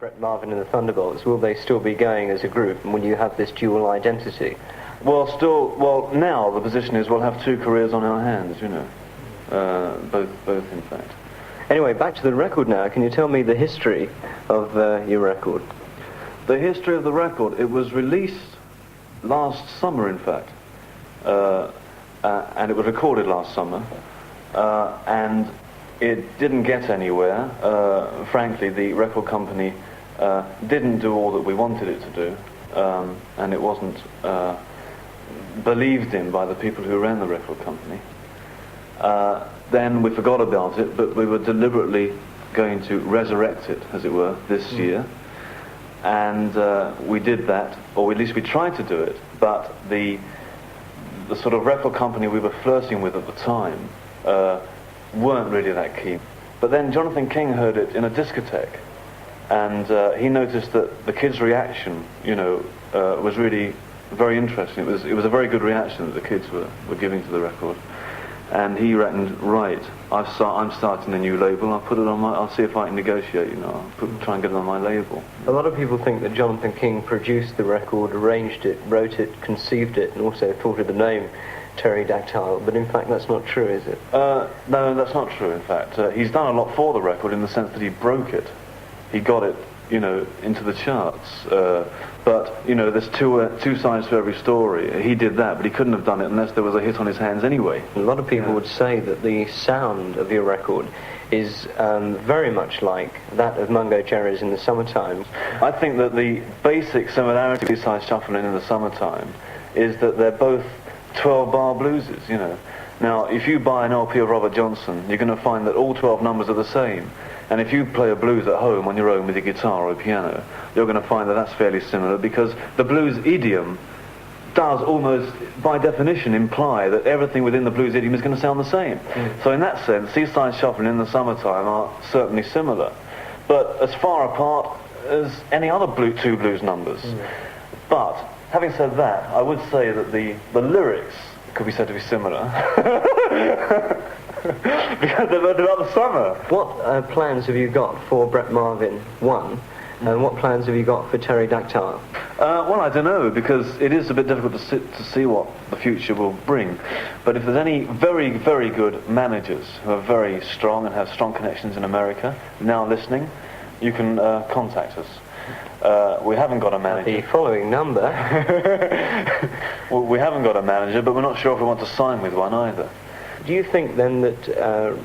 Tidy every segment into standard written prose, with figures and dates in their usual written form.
Brett Marvin and the Thunderbolts, will they still be going as a group, and will you have this dual identity? Well, now the position is we'll have two careers on our hands, you know, both in fact. Anyway, back to the record now. Can you tell me the history of your record? The history of the record, it was released last summer, in fact, and it was recorded last summer, and it didn't get anywhere. Frankly, the record company didn't do all that we wanted it to do, and it wasn't believed in by the people who ran the record company. Then we forgot about it, but we were deliberately going to resurrect it, as it were, this year. And we did that, or at least we tried to do it, but the sort of record company we were flirting with at the time weren't really that keen. But then Jonathan King heard it in a discotheque, and he noticed that the kids' reaction, you know, was really very interesting. It was a very good reaction that the kids were giving to the record. And he reckoned, right, I'm starting a new label. I'll see if I can negotiate. You know, try and get it on my label. A lot of people think that Jonathan King produced the record, arranged it, wrote it, conceived it, and also thought of the name Terry Dactyl. But in fact, that's not true, is it? No, that's not true. In fact, he's done a lot for the record in the sense that he broke it. He got it, you know, into the charts. But, you know, there's two sides to every story. He did that, but he couldn't have done it unless there was a hit on his hands anyway. A lot of people would say that the sound of your record is very much like that of Mungo Jerry's In the Summertime. I think that the basic similarity of Seaside Shuffle and In the Summertime is that they're both 12-bar blueses, you know. Now, if you buy an LP of Robert Johnson, you're going to find that all 12 numbers are the same. And if you play a blues at home on your own with a guitar or a piano, you're going to find that that's fairly similar, because the blues idiom does almost, by definition, imply that everything within the blues idiom is going to sound the same. So in that sense, Seaside Shuffle and In the Summertime are certainly similar, but as far apart as any other two blues numbers. But, having said that, I would say that the lyrics could be said to be similar. Because they're about the summer. What plans have you got for Brett Marvin 1, and what plans have you got for Terry Dactyl? Well, I don't know, because it is a bit difficult to see what the future will bring. But if there's any very, very good managers who are very strong and have strong connections in America now listening, you can contact us. We haven't got a manager. The following number. Well, we haven't got a manager, but we're not sure if we want to sign with one either. Do you think then that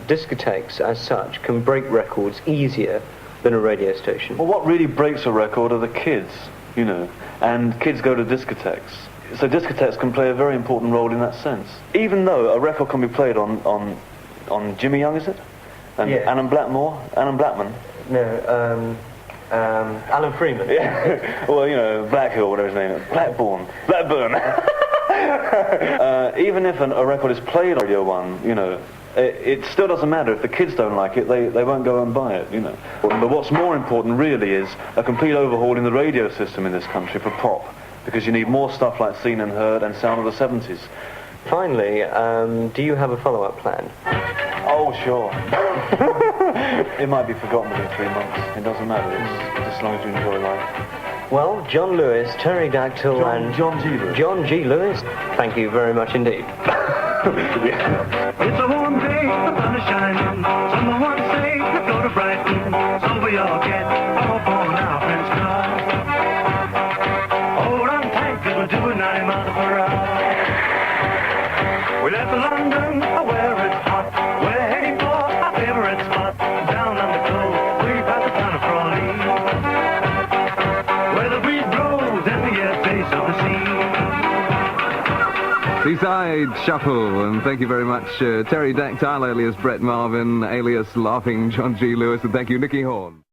discotheques as such can break records easier than a radio station? Well, what really breaks a record are the kids, you know, and kids go to discotheques. So discotheques can play a very important role in that sense. Even though a record can be played on Jimmy Young, is it? And yeah. Alan Blackman? No, Alan Freeman. Yeah. Well, you know, Blackhill, whatever his name is. Blackburn. Even if a record is played on Radio 1, you know, it still doesn't matter. If the kids don't like it, they won't go and buy it, you know. But what's more important really is a complete overhaul in the radio system in this country for pop, because you need more stuff like Seen and Heard and Sound of the 70s. Finally, do you have a follow-up plan? Oh, sure. It might be forgotten within 3 months. It doesn't matter. It's as long as you enjoy life. Well, John Lewis, Terry Dactyl, and John G. Lewis. John G. Lewis, thank you very much indeed. It's a warm day, the sun is shining. Someone say, go to Brighton, so we all get off on our friend's car. Hold on tight, 'cause we're doing 90 miles per hour. We left London, where it's hot. We're heading for our favorite spot, down on the coast, way past the town of Crawley, where the breeze blows and the air tastes of the sea. Seaside Shuffle, and thank you very much, Terry Dactyl, alias Brett Marvin, alias Laughing John G. Lewis, and thank you, Nicky Horne.